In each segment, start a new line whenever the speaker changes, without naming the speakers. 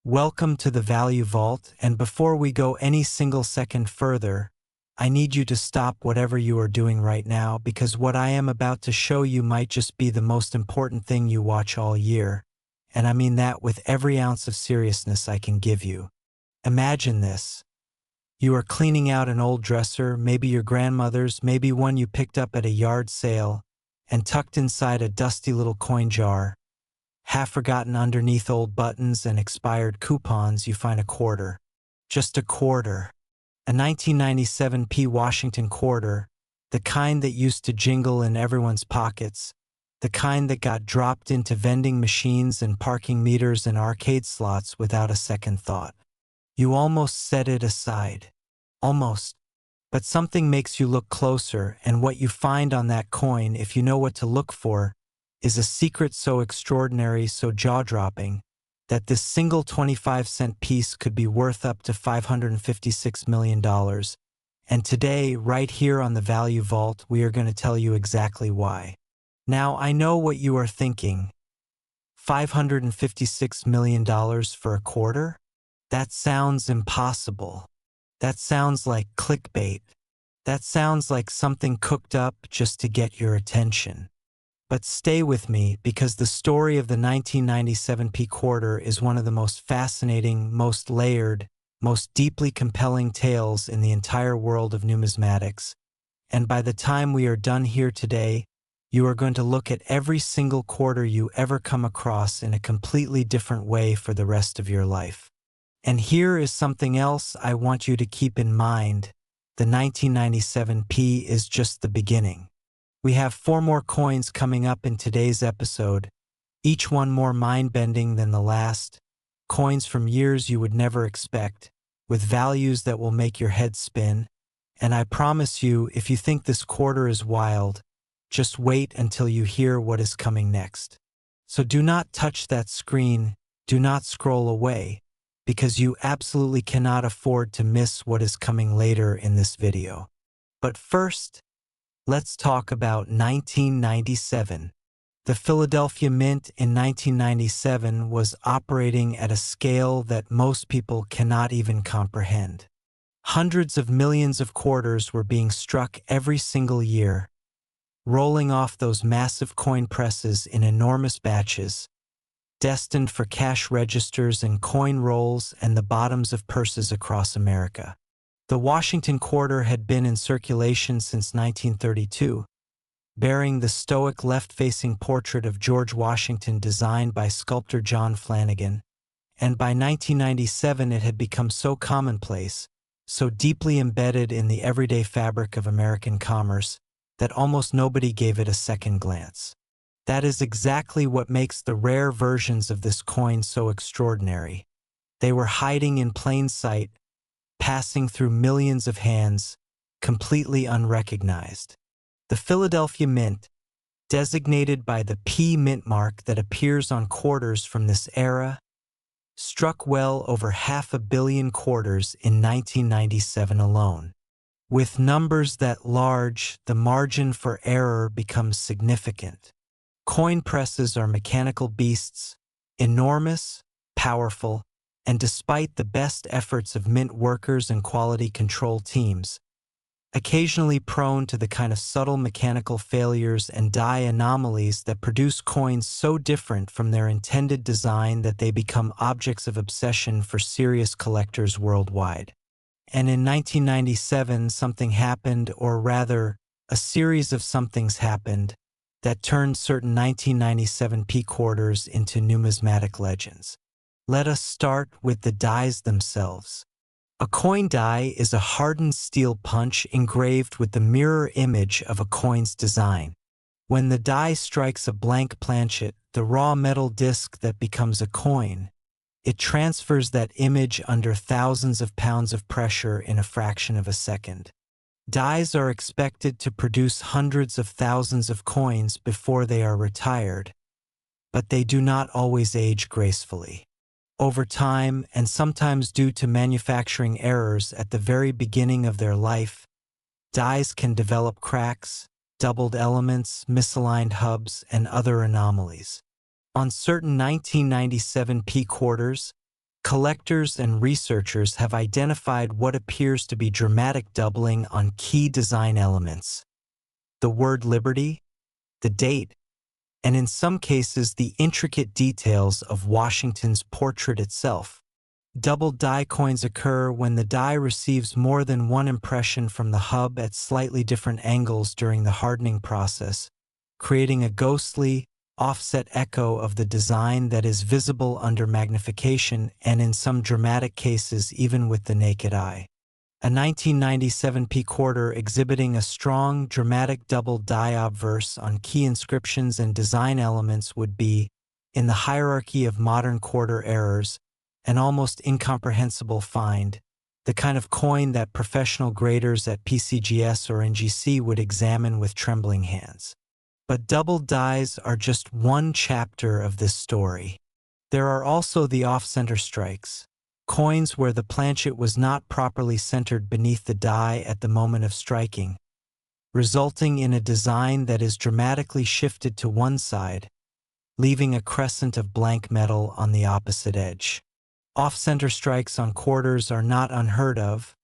Welcome to the Value Vault, and before we go any single second further, I need you to stop whatever you are doing right now because what I am about to show you might just be the most important thing you watch all year, and I mean that with every ounce of seriousness I can give you. Imagine this. You are cleaning out an old dresser, maybe your grandmother's, maybe one you picked up at a yard sale, and tucked inside a dusty little coin jar, half forgotten underneath old buttons and expired coupons, you find a quarter. Just a quarter. A 1997 Washington quarter, the kind that used to jingle in everyone's pockets, the kind that got dropped into vending machines and parking meters and arcade slots without a second thought. You almost set it aside. Almost. But something makes you look closer, and what you find on that coin, if you know what to look for, is a secret so extraordinary, so jaw-dropping, that this single 25-cent piece could be worth up to $556 million. And today, right here on the Value Vault, we are going to tell you exactly why. Now, I know what you are thinking. $556 million for a quarter? That sounds impossible. That sounds like clickbait. That sounds like something cooked up just to get your attention. But stay with me because the story of the 1997 quarter is one of the most fascinating, most layered, most deeply compelling tales in the entire world of numismatics. And by the time we are done here today, you are going to look at every single quarter you ever come across in a completely different way for the rest of your life. And here is something else I want you to keep in mind. The 1997 is just the beginning. We have 4 more coins coming up in today's episode, each one more mind-bending than the last, coins from years you would never expect, with values that will make your head spin. And I promise you, if you think this quarter is wild, just wait until you hear what is coming next. So do not touch that screen, do not scroll away, because you absolutely cannot afford to miss what is coming later in this video. But first, let's talk about 1997. The Philadelphia Mint in 1997 was operating at a scale that most people cannot even comprehend. Hundreds of millions of quarters were being struck every single year, rolling off those massive coin presses in enormous batches, destined for cash registers and coin rolls and the bottoms of purses across America. The Washington quarter had been in circulation since 1932, bearing the stoic left-facing portrait of George Washington designed by sculptor John Flanagan, and by 1997 it had become so commonplace, so deeply embedded in the everyday fabric of American commerce, that almost nobody gave it a second glance. That is exactly what makes the rare versions of this coin so extraordinary. They were hiding in plain sight, passing through millions of hands, completely unrecognized. The Philadelphia Mint, designated by the P mint mark that appears on quarters from this era, struck well over 500 million quarters in 1997 alone. With numbers that large, the margin for error becomes significant. Coin presses are mechanical beasts, enormous, powerful, and despite the best efforts of mint workers and quality control teams, occasionally prone to the kind of subtle mechanical failures and die anomalies that produce coins so different from their intended design that they become objects of obsession for serious collectors worldwide. And in 1997, something happened, or rather, a series of somethings happened, that turned certain 1997 quarters into numismatic legends. Let us start with the dies themselves. A coin die is a hardened steel punch engraved with the mirror image of a coin's design. When the die strikes a blank planchet, the raw metal disc that becomes a coin, it transfers that image under thousands of pounds of pressure in a fraction of a second. Dies are expected to produce hundreds of thousands of coins before they are retired, but they do not always age gracefully. Over time, and sometimes due to manufacturing errors at the very beginning of their life, dies can develop cracks, doubled elements, misaligned hubs, and other anomalies. On certain 1997 quarters, collectors and researchers have identified what appears to be dramatic doubling on key design elements: the word liberty, the date, and in some cases the intricate details of Washington's portrait itself. Double die coins occur when the die receives more than one impression from the hub at slightly different angles during the hardening process, creating a ghostly, offset echo of the design that is visible under magnification and in some dramatic cases even with the naked eye. A 1997 P-quarter exhibiting a strong, dramatic double die obverse on key inscriptions and design elements would be, in the hierarchy of modern quarter errors, an almost incomprehensible find, the kind of coin that professional graders at PCGS or NGC would examine with trembling hands. But double dies are just one chapter of this story. There are also the off-center strikes, coins where the planchet was not properly centered beneath the die at the moment of striking, resulting in a design that is dramatically shifted to one side, leaving a crescent of blank metal on the opposite edge. Off-center strikes on quarters are not unheard of,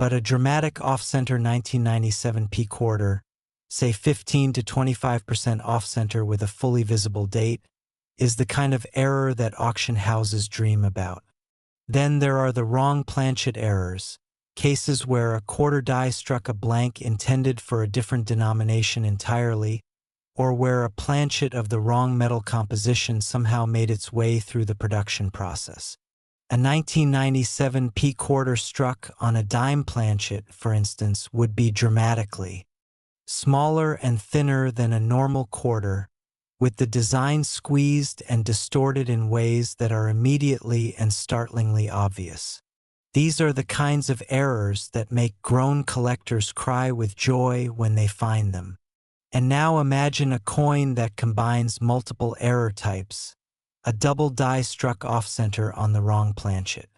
but a dramatic off-center 1997 P-quarter, say 15 to 25% off-center with a fully visible date, is the kind of error that auction houses dream about. Then there are the wrong planchet errors, cases where a quarter die struck a blank intended for a different denomination entirely, or where a planchet of the wrong metal composition somehow made its way through the production process. A 1997 P-quarter struck on a dime planchet, for instance, would be dramatically smaller and thinner than a normal quarter, with the design squeezed and distorted in ways that are immediately and startlingly obvious. These are the kinds of errors that make grown collectors cry with joy when they find them. And now imagine a coin that combines multiple error types, a double die struck off-center on the wrong planchet.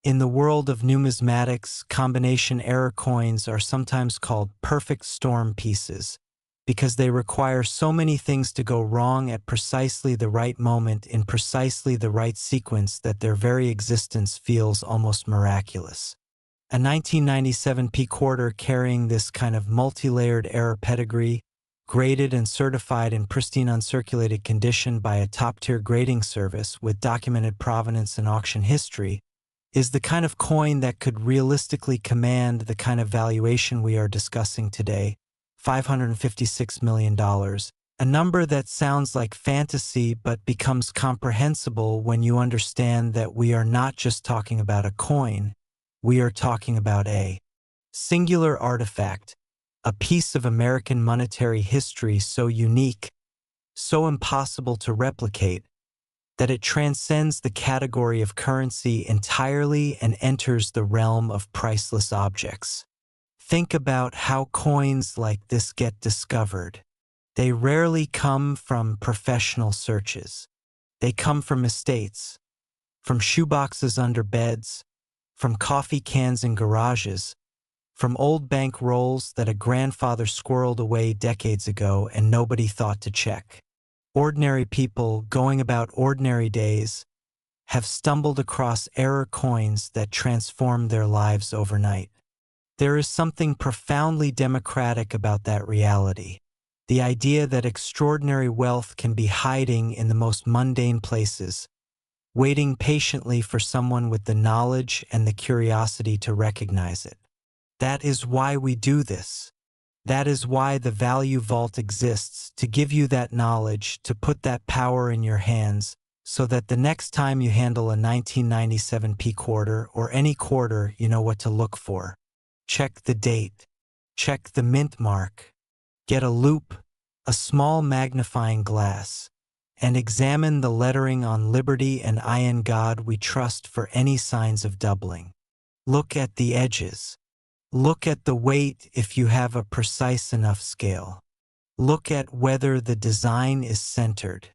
In the world of numismatics, combination error coins are sometimes called perfect storm pieces because they require so many things to go wrong at precisely the right moment in precisely the right sequence that their very existence feels almost miraculous. A 1997 P-quarter carrying this kind of multi-layered error pedigree, graded and certified in pristine uncirculated condition by a top-tier grading service with documented provenance and auction history, is the kind of coin that could realistically command the kind of valuation we are discussing today, $556 million, a number that sounds like fantasy but becomes comprehensible when you understand that we are not just talking about a coin, we are talking about a singular artifact, a piece of American monetary history so unique, so impossible to replicate, that it transcends the category of currency entirely and enters the realm of priceless objects. Think about how coins like this get discovered. They rarely come from professional searches. They come from estates, from shoeboxes under beds, from coffee cans in garages, from old bank rolls that a grandfather squirreled away decades ago and nobody thought to check. Ordinary people going about ordinary days have stumbled across error coins that transform their lives overnight. There is something profoundly democratic about that reality. The idea that extraordinary wealth can be hiding in the most mundane places, waiting patiently for someone with the knowledge and the curiosity to recognize it. That is why we do this. That is why the Value Vault exists, to give you that knowledge, to put that power in your hands, so that the next time you handle a 1997 P-quarter or any quarter, you know what to look for. Check the date. Check the mint mark. Get a loupe, a small magnifying glass, and examine the lettering on Liberty and I in God We Trust for any signs of doubling. Look at the edges. Look at the weight if you have a precise enough scale. Look at whether the design is centered.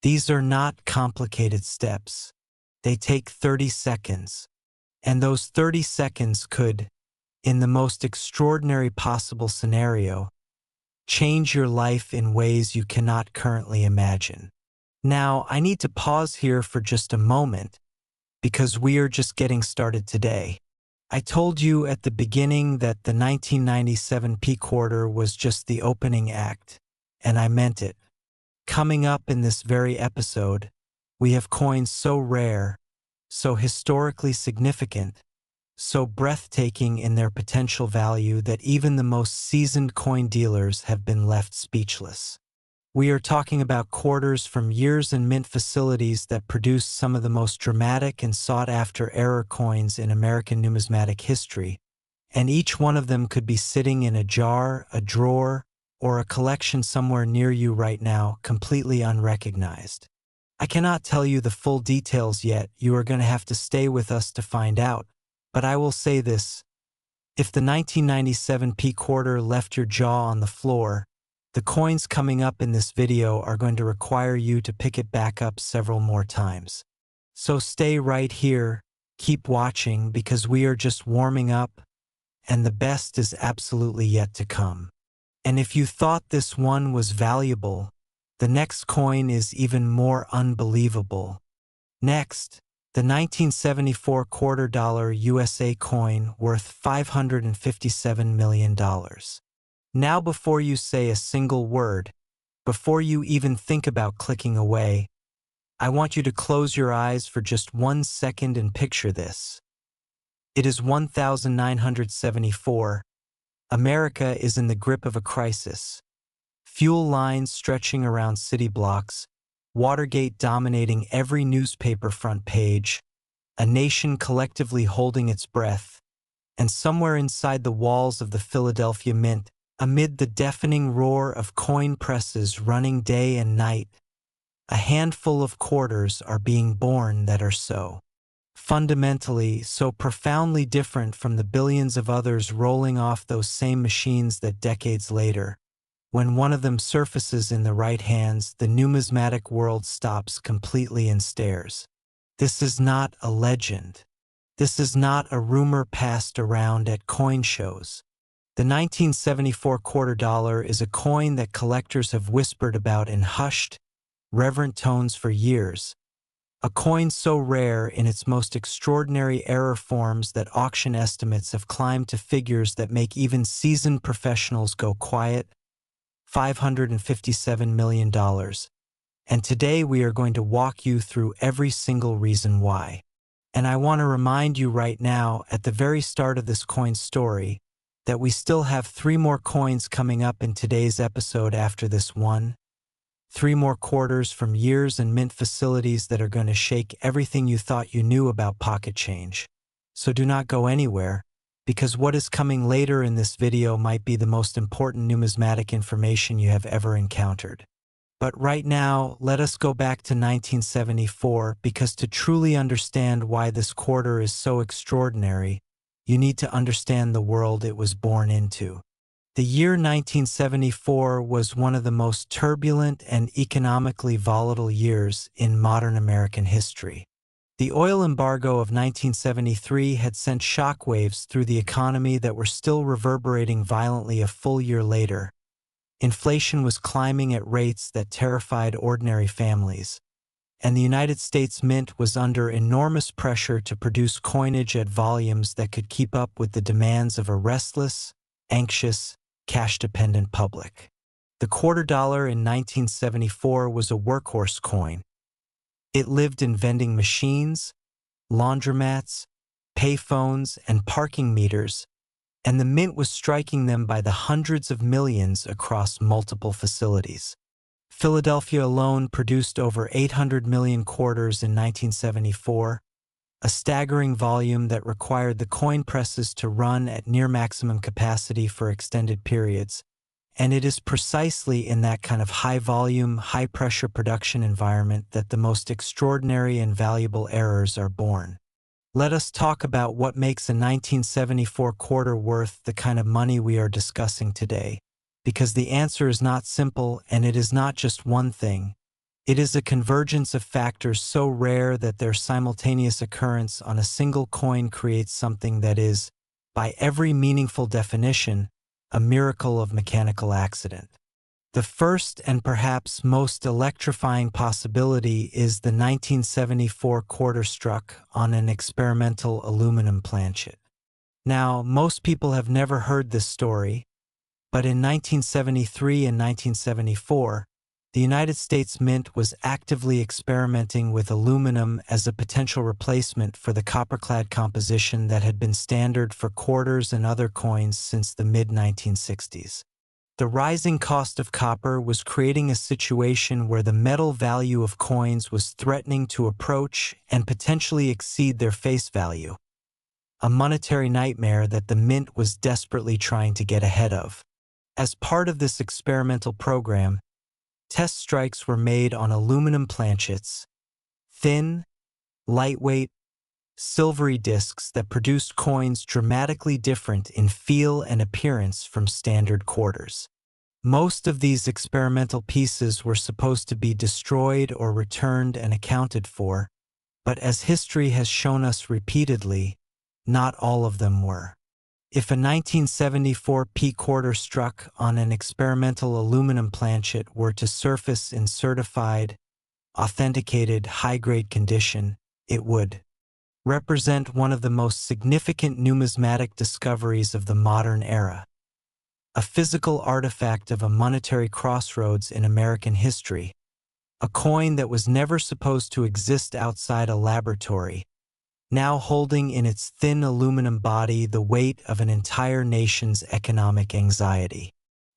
These are not complicated steps. They take 30 seconds. And those 30 seconds could, in the most extraordinary possible scenario, change your life in ways you cannot currently imagine. Now, I need to pause here for just a moment because we are just getting started today. I told you at the beginning that the 1997 P quarter was just the opening act, and I meant it. Coming up in this very episode, we have coins so rare, so historically significant, so breathtaking in their potential value that even the most seasoned coin dealers have been left speechless. We are talking about quarters from years and mint facilities that produce some of the most dramatic and sought-after error coins in American numismatic history, and each one of them could be sitting in a jar, a drawer, or a collection somewhere near you right now, completely unrecognized. I cannot tell you the full details yet, you are going to have to stay with us to find out, but I will say this: if the 1997 P quarter left your jaw on the floor, the coins coming up in this video are going to require you to pick it back up several more times. So stay right here, keep watching, because we are just warming up, and the best is absolutely yet to come. And if you thought this one was valuable, the next coin is even more unbelievable. Next, the 1974 $quarter USA coin worth $557 million. Now, before you say a single word, before you even think about clicking away, I want you to close your eyes for just 1 second and picture this. It is 1974. America is in the grip of a crisis. Fuel lines stretching around city blocks, Watergate dominating every newspaper front page, a nation collectively holding its breath, and somewhere inside the walls of the Philadelphia Mint, amid the deafening roar of coin presses running day and night, a handful of quarters are being born that are so fundamentally, so profoundly different from the billions of others rolling off those same machines that decades later, when one of them surfaces in the right hands, the numismatic world stops completely and stares. This is not a legend. This is not a rumor passed around at coin shows. The 1974 $quarter is a coin that collectors have whispered about in hushed, reverent tones for years. A coin so rare in its most extraordinary error forms that auction estimates have climbed to figures that make even seasoned professionals go quiet: $557 million. And today we are going to walk you through every single reason why. And I want to remind you right now, at the very start of this coin story, that we still have 3 more coins coming up in today's episode after this one. 3 more quarters from years and mint facilities that are going to shake everything you thought you knew about pocket change. So do not go anywhere, because what is coming later in this video might be the most important numismatic information you have ever encountered. But right now, let us go back to 1974, because to truly understand why this quarter is so extraordinary, you need to understand the world it was born into. The year 1974 was one of the most turbulent and economically volatile years in modern American history. The oil embargo of 1973 had sent shockwaves through the economy that were still reverberating violently a full year later. Inflation was climbing at rates that terrified ordinary families, and the United States Mint was under enormous pressure to produce coinage at volumes that could keep up with the demands of a restless, anxious, cash-dependent public. The $quarter in 1974 was a workhorse coin. It lived in vending machines, laundromats, payphones, and parking meters, and the Mint was striking them by the hundreds of millions across multiple facilities. Philadelphia alone produced over 800 million quarters in 1974, a staggering volume that required the coin presses to run at near maximum capacity for extended periods. And it is precisely in that kind of high-volume, high-pressure production environment that the most extraordinary and valuable errors are born. Let us talk about what makes a 1974 quarter worth the kind of money we are discussing today, because the answer is not simple, and it is not just one thing. It is a convergence of factors so rare that their simultaneous occurrence on a single coin creates something that is, by every meaningful definition, a miracle of mechanical accident. The first and perhaps most electrifying possibility is the 1974 quarter struck on an experimental aluminum planchet. Now, most people have never heard this story, but in 1973 and 1974, the United States Mint was actively experimenting with aluminum as a potential replacement for the copper-clad composition that had been standard for quarters and other coins since the mid-1960s. The rising cost of copper was creating a situation where the metal value of coins was threatening to approach and potentially exceed their face value, a monetary nightmare that the Mint was desperately trying to get ahead of. As part of this experimental program, test strikes were made on aluminum planchets, thin, lightweight, silvery discs that produced coins dramatically different in feel and appearance from standard quarters. Most of these experimental pieces were supposed to be destroyed or returned and accounted for, but as history has shown us repeatedly, not all of them were. If a 1974 P quarter struck on an experimental aluminum planchet were to surface in certified, authenticated, high-grade condition, it would represent one of the most significant numismatic discoveries of the modern era, a physical artifact of a monetary crossroads in American history, a coin that was never supposed to exist outside a laboratory, now holding in its thin aluminum body the weight of an entire nation's economic anxiety.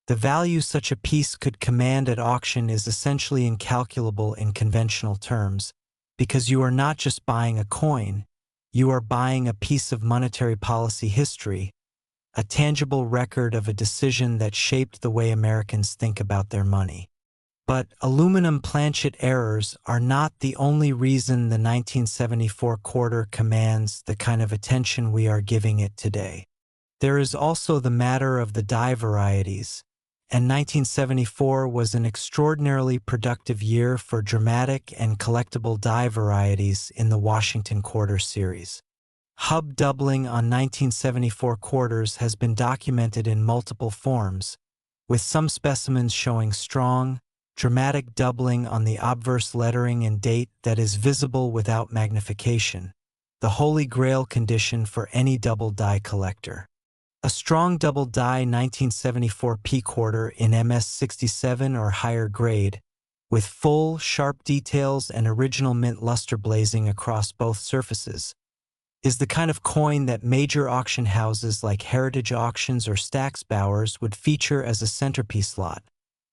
The value such a piece could command at auction is essentially incalculable in conventional terms, because you are not just buying a coin, you are buying a piece of monetary policy history, a tangible record of a decision that shaped the way Americans think about their money. But aluminum planchet errors are not the only reason the 1974 quarter commands the kind of attention we are giving it today. There is also the matter of the die varieties, and 1974 was an extraordinarily productive year for dramatic and collectible die varieties in the Washington Quarter series. Hub doubling on 1974 quarters has been documented in multiple forms, with some specimens showing strong, dramatic doubling on the obverse lettering and date that is visible without magnification, the holy grail condition for any double die collector. A strong double die 1974 P quarter in MS67 or higher grade, with full, sharp details and original mint luster blazing across both surfaces, is the kind of coin that major auction houses like Heritage Auctions or Stack's Bowers would feature as a centerpiece lot.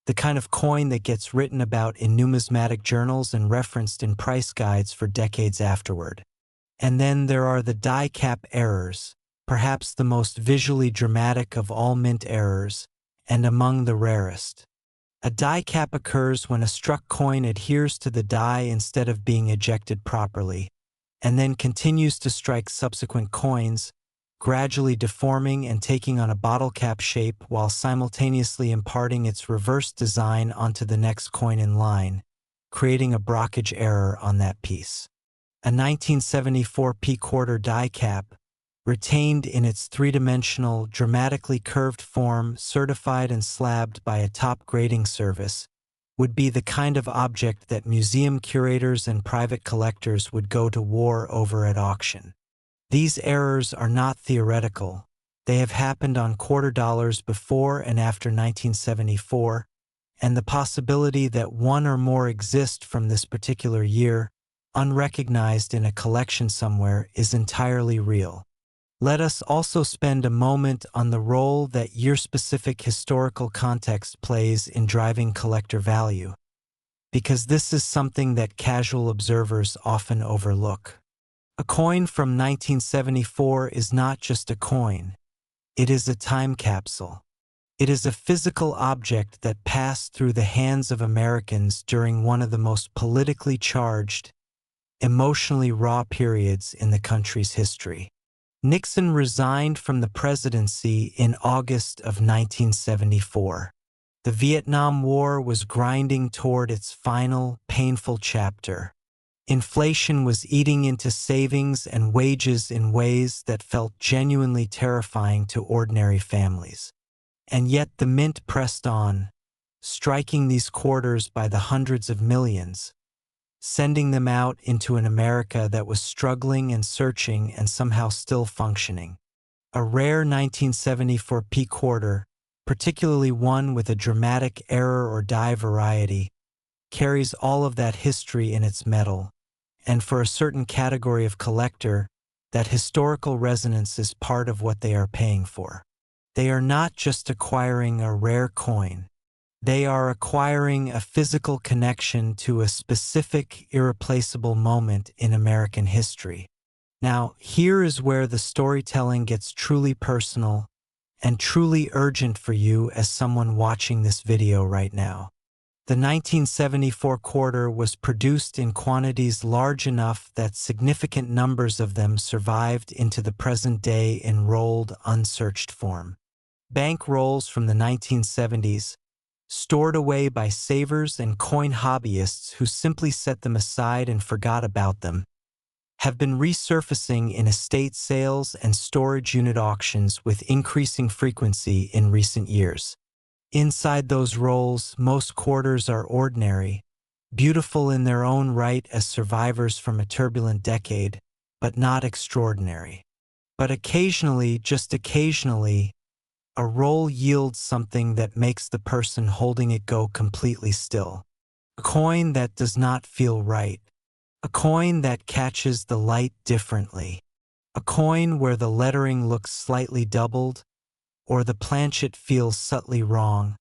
The kind of coin that gets written about in numismatic journals and referenced in price guides for decades afterward. And then there are the die cap errors, perhaps the most visually dramatic of all mint errors, and among the rarest. A die cap occurs when a struck coin adheres to the die instead of being ejected properly, and then continues to strike subsequent coins, gradually deforming and taking on a bottle cap shape while simultaneously imparting its reverse design onto the next coin in line, creating a brockage error on that piece. A 1974 P quarter die cap, retained in its three-dimensional, dramatically curved form, certified and slabbed by a top grading service, would be the kind of object that museum curators and private collectors would go to war over at auction. These errors are not theoretical. They have happened on quarter dollars before and after 1974, and the possibility that one or more exist from this particular year, unrecognized in a collection somewhere, is entirely real. Let us also spend a moment on the role that year-specific historical context plays in driving collector value, because this is something that casual observers often overlook. A coin from 1974 is not just a coin. It is a time capsule. It is a physical object that passed through the hands of Americans during one of the most politically charged, emotionally raw periods in the country's history. Nixon resigned from the presidency in August of 1974. The Vietnam War was grinding toward its final, painful chapter. Inflation was eating into savings and wages in ways that felt genuinely terrifying to ordinary families. And yet the mint pressed on, striking these quarters by the hundreds of millions, sending them out into an America that was struggling and searching and somehow still functioning. A rare 1974 P quarter, particularly one with a dramatic error or die variety, carries all of that history in its metal, and for a certain category of collector, that historical resonance is part of what they are paying for. They are not just acquiring a rare coin. They are acquiring a physical connection to a specific, irreplaceable moment in American history. Now, here is where the storytelling gets truly personal and truly urgent for you as someone watching this video right now. The 1974 quarter was produced in quantities large enough that significant numbers of them survived into the present day in rolled, unsearched form. Bank rolls from the 1970s, stored away by savers and coin hobbyists who simply set them aside and forgot about them, have been resurfacing in estate sales and storage unit auctions with increasing frequency in recent years. Inside those rolls, most quarters are ordinary, beautiful in their own right as survivors from a turbulent decade, but not extraordinary. But occasionally, just occasionally, a roll yields something that makes the person holding it go completely still. A coin that does not feel right. A coin that catches the light differently. A coin where the lettering looks slightly doubled, or the planchet feels subtly wrong,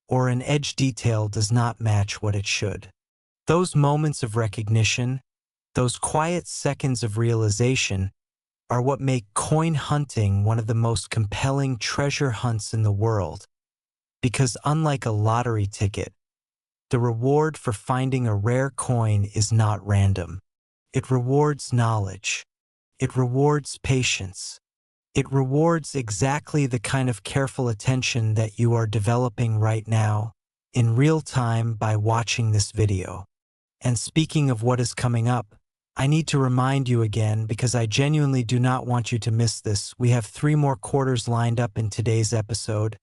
or an edge detail does not match what it should. Those moments of recognition, those quiet seconds of realization, are what make coin hunting one of the most compelling treasure hunts in the world, because unlike a lottery ticket, the reward for finding a rare coin is not random. It rewards knowledge. It rewards patience. It rewards exactly the kind of careful attention that you are developing right now, in real time by watching this video. And speaking of what is coming up, I need to remind you again because I genuinely do not want you to miss this. We have 3 more quarters lined up in today's episode,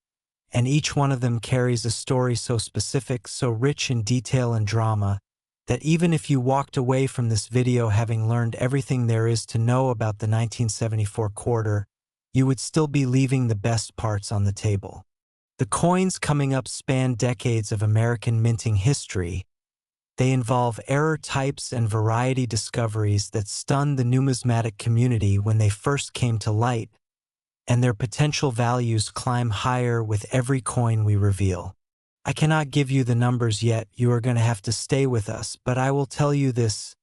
and each one of them carries a story so specific, so rich in detail and drama, that even if you walked away from this video having learned everything there is to know about the 1974 quarter, you would still be leaving the best parts on the table. The coins coming up span decades of American minting history. They involve error types and variety discoveries that stunned the numismatic community when they first came to light, and their potential values climb higher with every coin we reveal. I cannot give you the numbers yet, you are going to have to stay with us, but I will tell you this.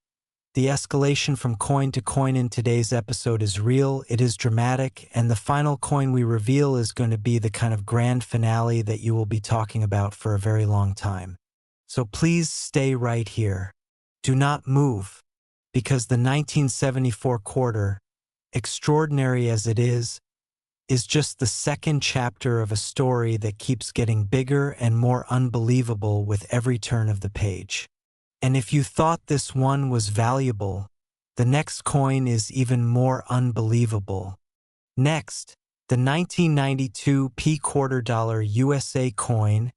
The escalation from coin to coin in today's episode is real, it is dramatic, and the final coin we reveal is going to be the kind of grand finale that you will be talking about for a very long time. So please stay right here. Do not move, because the 1974 quarter, extraordinary as it is just the second chapter of a story that keeps getting bigger and more unbelievable with every turn of the page. And if you thought this one was valuable, the next coin is even more unbelievable. Next, the 1992 P quarter dollar USA coin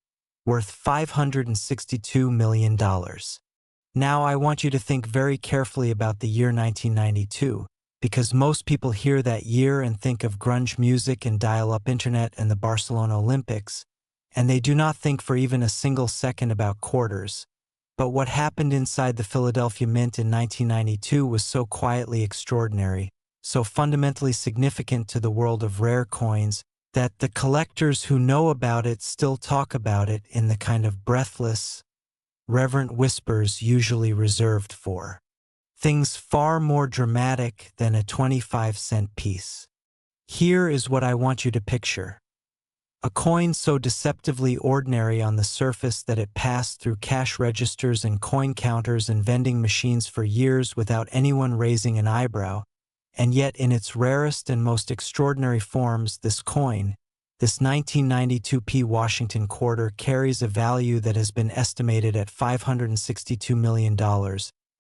worth $562 million. Now I want you to think very carefully about the year 1992, because most people hear that year and think of grunge music and dial-up internet and the Barcelona Olympics, and they do not think for even a single second about quarters. But what happened inside the Philadelphia Mint in 1992 was so quietly extraordinary, so fundamentally significant to the world of rare coins, that the collectors who know about it still talk about it in the kind of breathless, reverent whispers usually reserved for things far more dramatic than a 25-cent piece. Here is what I want you to picture. A coin so deceptively ordinary on the surface that it passed through cash registers and coin counters and vending machines for years without anyone raising an eyebrow, and yet in its rarest and most extraordinary forms, this coin, this 1992 P Washington quarter, carries a value that has been estimated at $562 million,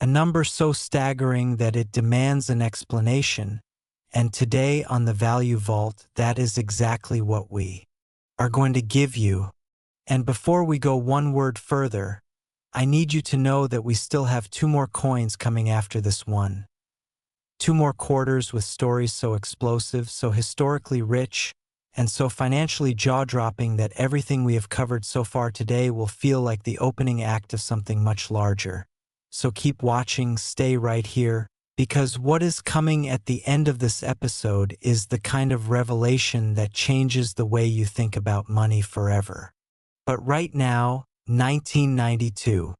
a number so staggering that it demands an explanation. And today on the Value Vault, that is exactly what we are going to give you. And before we go one word further, I need you to know that we still have 2 more coins coming after this one. 2 more quarters with stories so explosive, so historically rich, and so financially jaw-dropping that everything we have covered so far today will feel like the opening act of something much larger. So keep watching, stay right here, because what is coming at the end of this episode is the kind of revelation that changes the way you think about money forever. But right now, 1992.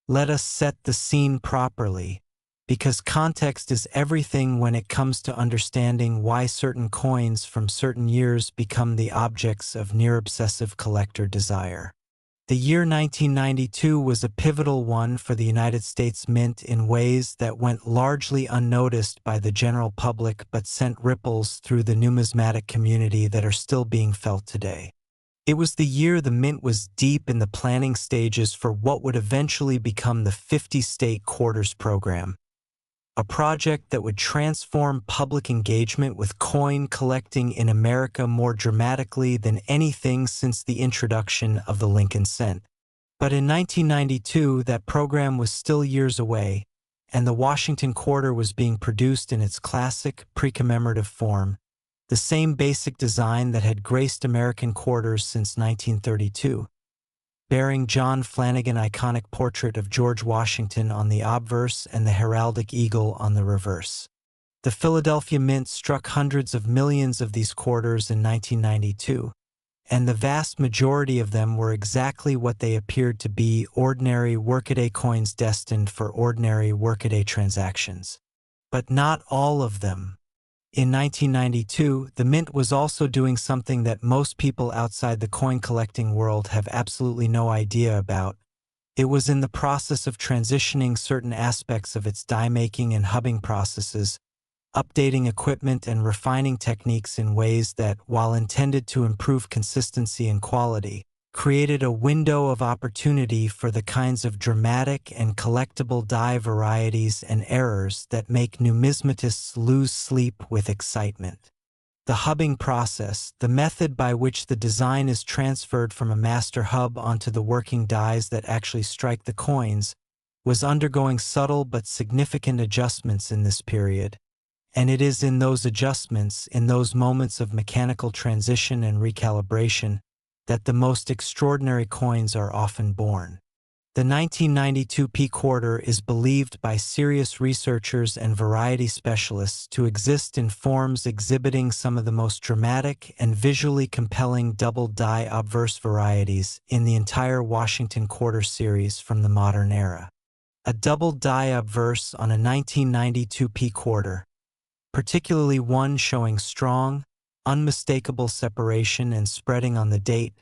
Let us set the scene properly, because context is everything when it comes to understanding why certain coins from certain years become the objects of near-obsessive collector desire. The year 1992 was a pivotal one for the United States Mint in ways that went largely unnoticed by the general public but sent ripples through the numismatic community that are still being felt today. It was the year the Mint was deep in the planning stages for what would eventually become the 50-state quarters program, a project that would transform public engagement with coin collecting in America more dramatically than anything since the introduction of the Lincoln cent. But in 1992, that program was still years away, and the Washington quarter was being produced in its classic, pre-commemorative form, the same basic design that had graced American quarters since 1932, bearing John Flanagan's iconic portrait of George Washington on the obverse and the heraldic eagle on the reverse. The Philadelphia Mint struck hundreds of millions of these quarters in 1992, and the vast majority of them were exactly what they appeared to be: ordinary workaday coins destined for ordinary workaday transactions. But not all of them. In 1992, the Mint was also doing something that most people outside the coin collecting world have absolutely no idea about. It was in the process of transitioning certain aspects of its die-making and hubbing processes, updating equipment and refining techniques in ways that, while intended to improve consistency and quality, created a window of opportunity for the kinds of dramatic and collectible die varieties and errors that make numismatists lose sleep with excitement. The hubbing process, the method by which the design is transferred from a master hub onto the working dies that actually strike the coins, was undergoing subtle but significant adjustments in this period. And it is in those adjustments, in those moments of mechanical transition and recalibration, that the most extraordinary coins are often born. The 1992 P quarter is believed by serious researchers and variety specialists to exist in forms exhibiting some of the most dramatic and visually compelling double die obverse varieties in the entire Washington quarter series from the modern era. A double die obverse on a 1992 P quarter, particularly one showing strong, unmistakable separation and spreading on the date,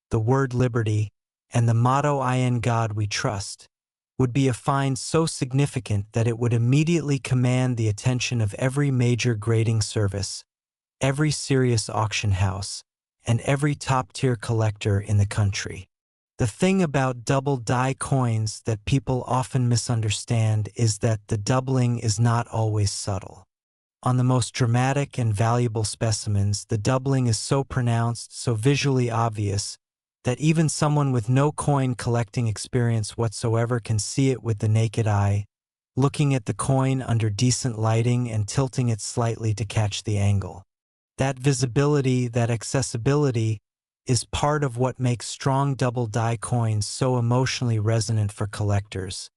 the word liberty, and the motto "In God We Trust," would be a find so significant that it would immediately command the attention of every major grading service, every serious auction house, and every top-tier collector in the country. The thing about double die coins that people often misunderstand is that the doubling is not always subtle. On the most dramatic and valuable specimens, the doubling is so pronounced, so visually obvious, that even someone with no coin collecting experience whatsoever can see it with the naked eye, looking at the coin under decent lighting and tilting it slightly to catch the angle. That visibility, that accessibility, is part of what makes strong double die coins so emotionally resonant for collectors.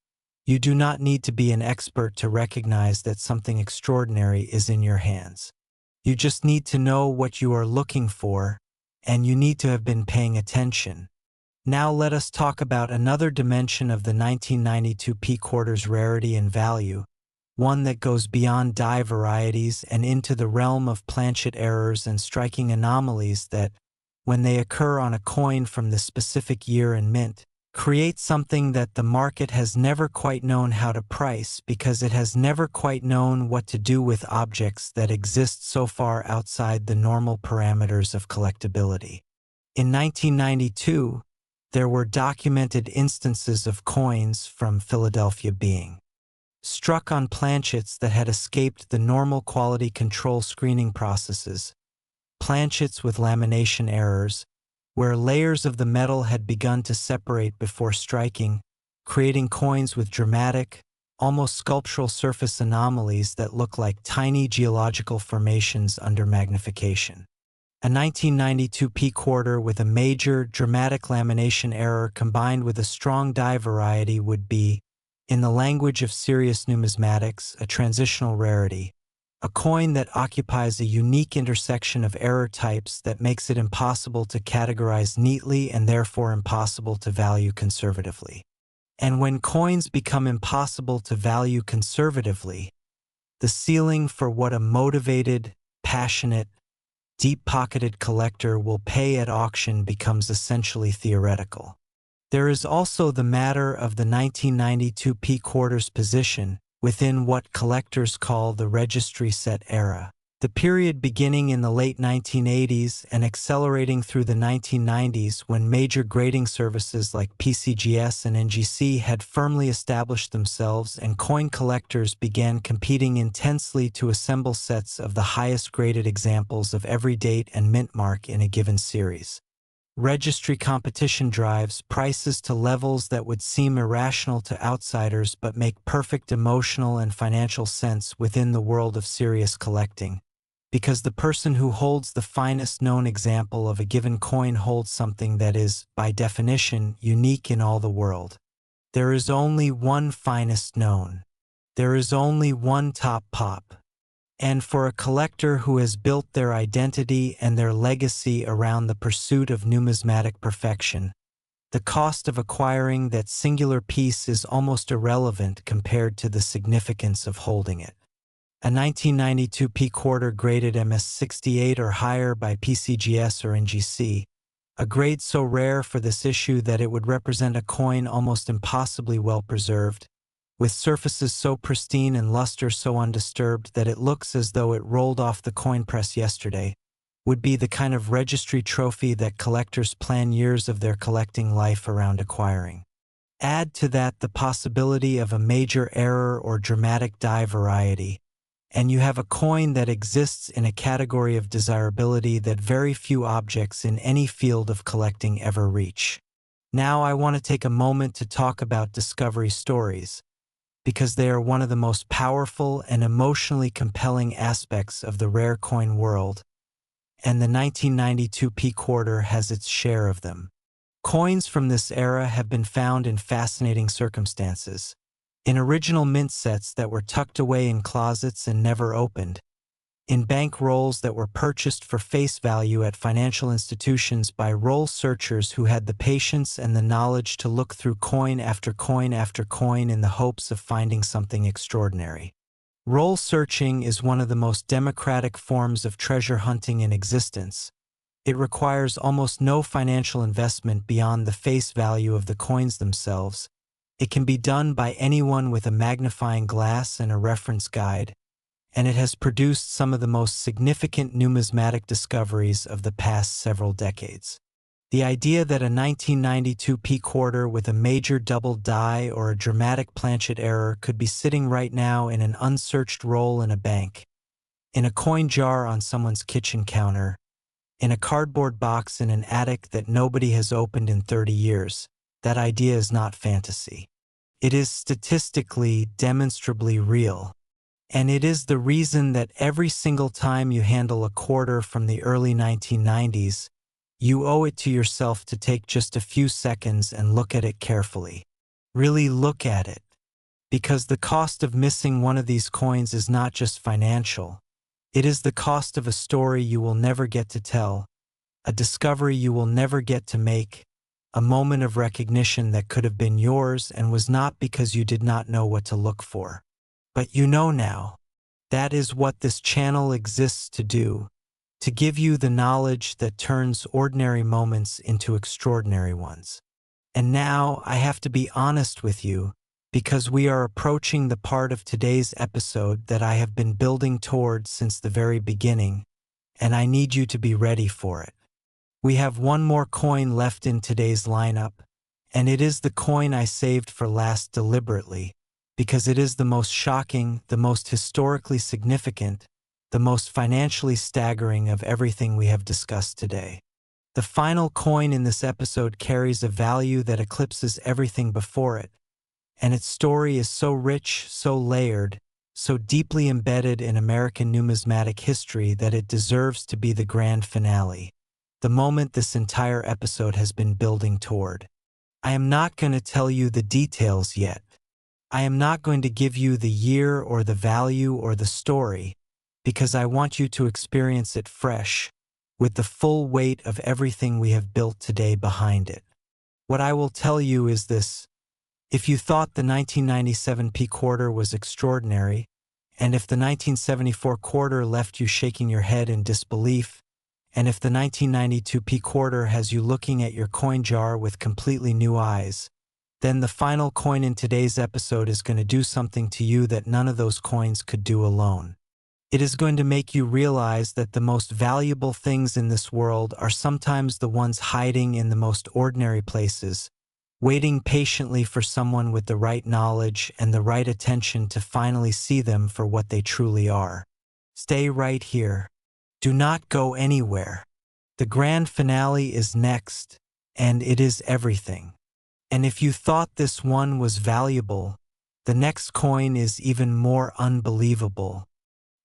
You do not need to be an expert to recognize that something extraordinary is in your hands. You just need to know what you are looking for, and you need to have been paying attention. Now let us talk about another dimension of the 1992 P quarter's rarity and value, one that goes beyond die varieties and into the realm of planchet errors and striking anomalies that, when they occur on a coin from the specific year and mint, create something that the market has never quite known how to price because it has never quite known what to do with objects that exist so far outside the normal parameters of collectability. In 1992, there were documented instances of coins from Philadelphia being struck on planchets that had escaped the normal quality control screening processes, planchets with lamination errors, where layers of the metal had begun to separate before striking, creating coins with dramatic, almost sculptural surface anomalies that look like tiny geological formations under magnification. A 1992 P quarter with a major, dramatic lamination error combined with a strong die variety would be, in the language of serious numismatics, a transitional rarity, a coin that occupies a unique intersection of error types that makes it impossible to categorize neatly and therefore impossible to value conservatively. And when coins become impossible to value conservatively, the ceiling for what a motivated, passionate, deep-pocketed collector will pay at auction becomes essentially theoretical. There is also the matter of the 1992 P quarter's position within what collectors call the registry set era, the period beginning in the late 1980s and accelerating through the 1990s when major grading services like PCGS and NGC had firmly established themselves and coin collectors began competing intensely to assemble sets of the highest graded examples of every date and mint mark in a given series. Registry competition drives prices to levels that would seem irrational to outsiders but make perfect emotional and financial sense within the world of serious collecting, because the person who holds the finest known example of a given coin holds something that is, by definition, unique in all the world. There is only one finest known. There is only one top pop. And for a collector who has built their identity and their legacy around the pursuit of numismatic perfection, the cost of acquiring that singular piece is almost irrelevant compared to the significance of holding it. A 1992 P quarter graded MS68 or higher by PCGS or NGC, a grade so rare for this issue that it would represent a coin almost impossibly well preserved, with surfaces so pristine and luster so undisturbed that it looks as though it rolled off the coin press yesterday, would be the kind of registry trophy that collectors plan years of their collecting life around acquiring. Add to that the possibility of a major error or dramatic die variety, and you have a coin that exists in a category of desirability that very few objects in any field of collecting ever reach. Now I want to take a moment to talk about discovery stories, because they are one of the most powerful and emotionally compelling aspects of the rare coin world, and the 1992 P quarter has its share of them. Coins from this era have been found in fascinating circumstances, in original mint sets that were tucked away in closets and never opened, in bank rolls that were purchased for face value at financial institutions by roll searchers who had the patience and the knowledge to look through coin after coin after coin in the hopes of finding something extraordinary. Roll searching is one of the most democratic forms of treasure hunting in existence. It requires almost no financial investment beyond the face value of the coins themselves. It can be done by anyone with a magnifying glass and a reference guide, and it has produced some of the most significant numismatic discoveries of the past several decades. The idea that a 1992 P quarter with a major double die or a dramatic planchet error could be sitting right now in an unsearched roll in a bank, in a coin jar on someone's kitchen counter, in a cardboard box in an attic that nobody has opened in 30 years, that idea is not fantasy. It is statistically, demonstrably real. And it is the reason that every single time you handle a quarter from the early 1990s, you owe it to yourself to take just a few seconds and look at it carefully. Really look at it. Because the cost of missing one of these coins is not just financial. It is the cost of a story you will never get to tell, a discovery you will never get to make, a moment of recognition that could have been yours and was not because you did not know what to look for. But you know now. That is what this channel exists to do, to give you the knowledge that turns ordinary moments into extraordinary ones. And now I have to be honest with you, because we are approaching the part of today's episode that I have been building toward since the very beginning, and I need you to be ready for it. We have one more coin left in today's lineup, and it is the coin I saved for last deliberately, because it is the most shocking, the most historically significant, the most financially staggering of everything we have discussed today. The final coin in this episode carries a value that eclipses everything before it, and its story is so rich, so layered, so deeply embedded in American numismatic history that it deserves to be the grand finale, the moment this entire episode has been building toward. I am not going to tell you the details yet. I am not going to give you the year or the value or the story, because I want you to experience it fresh, with the full weight of everything we have built today behind it. What I will tell you is this: if you thought the 1997 P quarter was extraordinary, and if the 1974 quarter left you shaking your head in disbelief, and if the 1992 P quarter has you looking at your coin jar with completely new eyes, then the final coin in today's episode is going to do something to you that none of those coins could do alone. It is going to make you realize that the most valuable things in this world are sometimes the ones hiding in the most ordinary places, waiting patiently for someone with the right knowledge and the right attention to finally see them for what they truly are. Stay right here. Do not go anywhere. The grand finale is next, and it is everything. And if you thought this one was valuable, the next coin is even more unbelievable.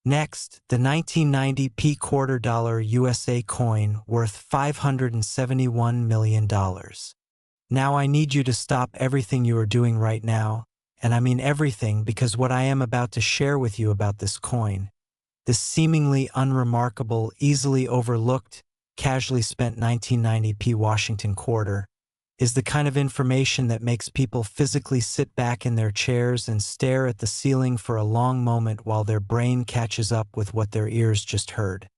Next, the 1990 P quarter dollar USA coin worth $571 million. Now I need you to stop everything you are doing right now, and I mean everything, because what I am about to share with you about this coin, this seemingly unremarkable, easily overlooked, casually spent 1990 P Washington quarter, is the kind of information that makes people physically sit back in their chairs and stare at the ceiling for a long moment while their brain catches up with what their ears just heard.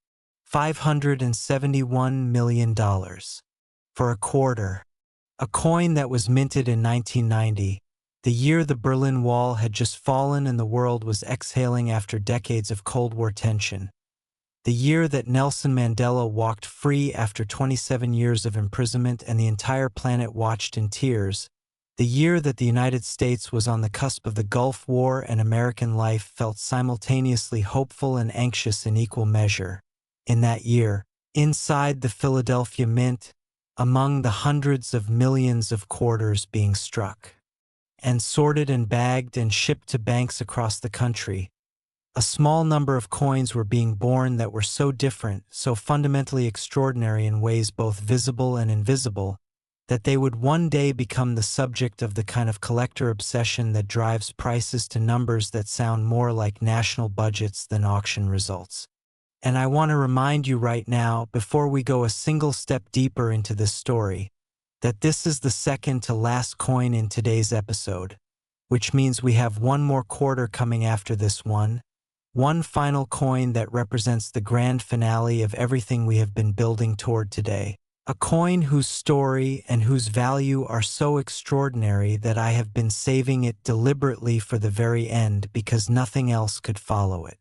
$571 million. For a quarter. A coin that was minted in 1990, the year the Berlin Wall had just fallen and the world was exhaling after decades of Cold War tension. The year that Nelson Mandela walked free after 27 years of imprisonment and the entire planet watched in tears. The year that the United States was on the cusp of the Gulf War and American life felt simultaneously hopeful and anxious in equal measure. In that year, inside the Philadelphia Mint, among the hundreds of millions of quarters being struck and sorted and bagged and shipped to banks across the country, a small number of coins were being born that were so different, so fundamentally extraordinary in ways both visible and invisible, that they would one day become the subject of the kind of collector obsession that drives prices to numbers that sound more like national budgets than auction results. And I want to remind you right now, before we go a single step deeper into this story, that this is the second to last coin in today's episode, which means we have one more quarter coming after this one final coin that represents the grand finale of everything we have been building toward today. A coin whose story and whose value are so extraordinary that I have been saving it deliberately for the very end because nothing else could follow it.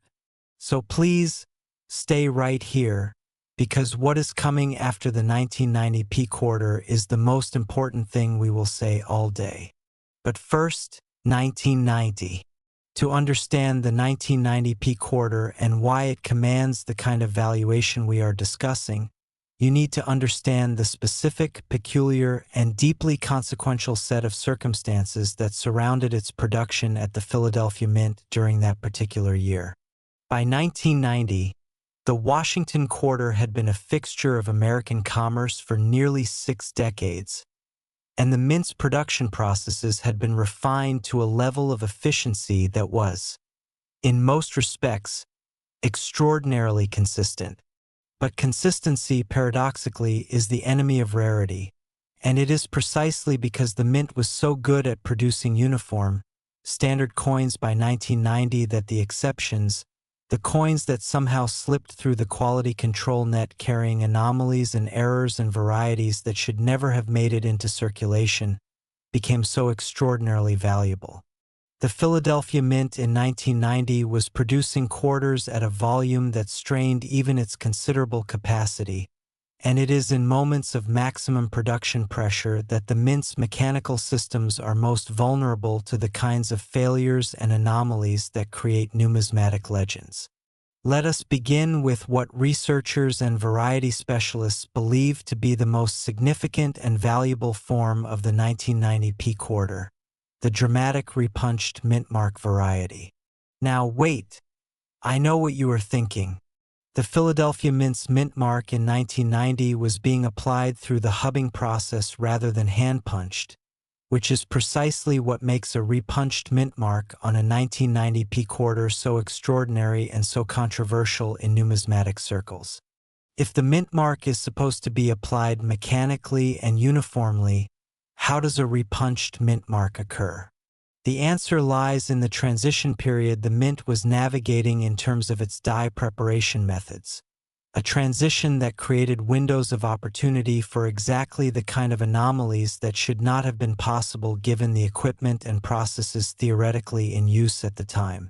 So please, stay right here, because what is coming after the 1990 P quarter is the most important thing we will say all day. But first, 1990. To understand the 1990 P quarter and why it commands the kind of valuation we are discussing, you need to understand the specific, peculiar, and deeply consequential set of circumstances that surrounded its production at the Philadelphia Mint during that particular year. By 1990, the Washington quarter had been a fixture of American commerce for nearly 6 decades, and the Mint's production processes had been refined to a level of efficiency that was, in most respects, extraordinarily consistent. But consistency, paradoxically, is the enemy of rarity, and it is precisely because the Mint was so good at producing uniform, standard coins by 1990 that the exceptions, the coins that somehow slipped through the quality control net carrying anomalies and errors and varieties that should never have made it into circulation, became so extraordinarily valuable. The Philadelphia Mint in 1990 was producing quarters at a volume that strained even its considerable capacity, and it is in moments of maximum production pressure that the Mint's mechanical systems are most vulnerable to the kinds of failures and anomalies that create numismatic legends. Let us begin with what researchers and variety specialists believe to be the most significant and valuable form of the 1990 P quarter, the dramatic repunched mint mark variety. Now wait, I know what you are thinking. The Philadelphia Mint's mint mark in 1990 was being applied through the hubbing process rather than hand-punched, which is precisely what makes a repunched mint mark on a 1990 P quarter so extraordinary and so controversial in numismatic circles. If the mint mark is supposed to be applied mechanically and uniformly, how does a repunched mint mark occur? The answer lies in the transition period the mint was navigating in terms of its die preparation methods, a transition that created windows of opportunity for exactly the kind of anomalies that should not have been possible given the equipment and processes theoretically in use at the time.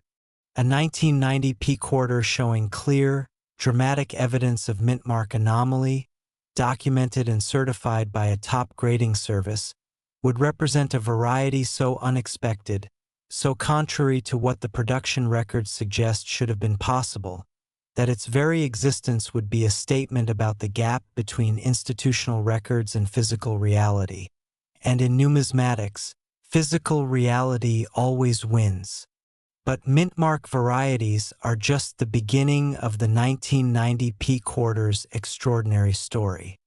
A 1990 P quarter showing clear, dramatic evidence of mint mark anomaly, documented and certified by a top grading service, would represent a variety so unexpected, so contrary to what the production records suggest should have been possible, that its very existence would be a statement about the gap between institutional records and physical reality. And in numismatics, physical reality always wins. But mint mark varieties are just the beginning of the 1990 P quarter's extraordinary story.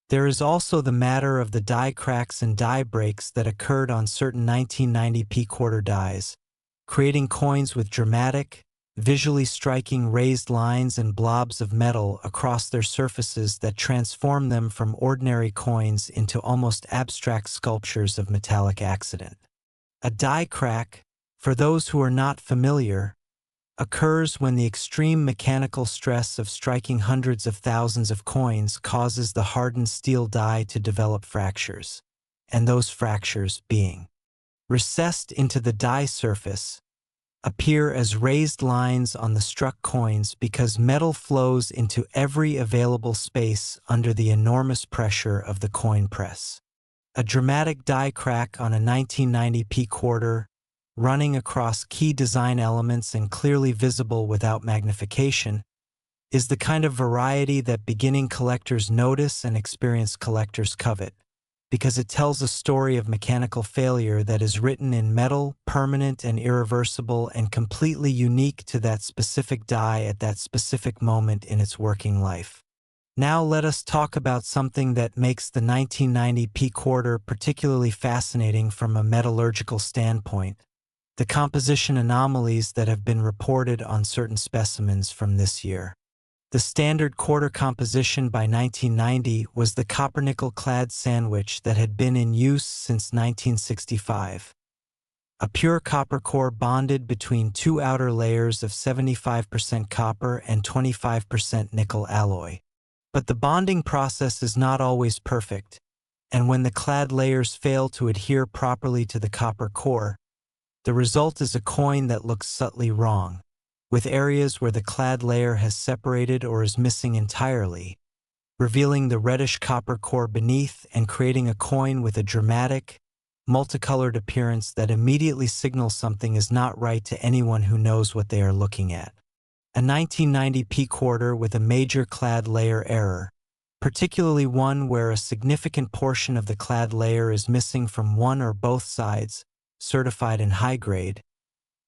There is also the matter of the die cracks and die breaks that occurred on certain 1990 P quarter dies, creating coins with dramatic, visually striking raised lines and blobs of metal across their surfaces that transform them from ordinary coins into almost abstract sculptures of metallic accident. A die crack, for those who are not familiar, occurs when the extreme mechanical stress of striking hundreds of thousands of coins causes the hardened steel die to develop fractures, and those fractures, being recessed into the die surface, appear as raised lines on the struck coins because metal flows into every available space under the enormous pressure of the coin press. A dramatic die crack on a 1990 P quarter, running across key design elements and clearly visible without magnification, is the kind of variety that beginning collectors notice and experienced collectors covet, because it tells a story of mechanical failure that is written in metal, permanent and irreversible, and completely unique to that specific die at that specific moment in its working life. Now let us talk about something that makes the 1990 P quarter particularly fascinating from a metallurgical standpoint: the composition anomalies that have been reported on certain specimens from this year. The standard quarter composition by 1990 was the copper-nickel clad sandwich that had been in use since 1965. A pure copper core bonded between two outer layers of 75% copper and 25% nickel alloy. But the bonding process is not always perfect, and when the clad layers fail to adhere properly to the copper core, the result is a coin that looks subtly wrong, with areas where the clad layer has separated or is missing entirely, revealing the reddish copper core beneath and creating a coin with a dramatic, multicolored appearance that immediately signals something is not right to anyone who knows what they are looking at. A 1990 P quarter with a major clad layer error, particularly one where a significant portion of the clad layer is missing from one or both sides, certified in high grade,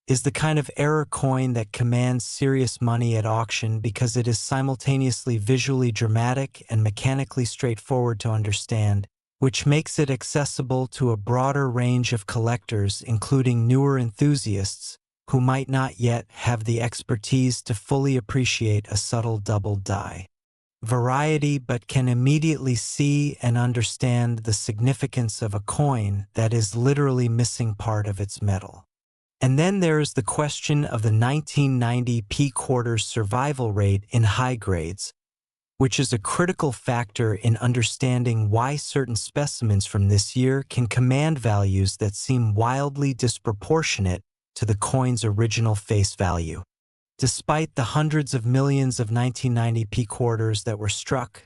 is the kind of error coin that commands serious money at auction because it is simultaneously visually dramatic and mechanically straightforward to understand, which makes it accessible to a broader range of collectors, including newer enthusiasts who might not yet have the expertise to fully appreciate a subtle double die variety but can immediately see and understand the significance of a coin that is literally missing part of its metal. And then there is the question of the 1990 P quarter's survival rate in high grades, which is a critical factor in understanding why certain specimens from this year can command values that seem wildly disproportionate to the coin's original face value. Despite the hundreds of millions of 1990 P quarters that were struck,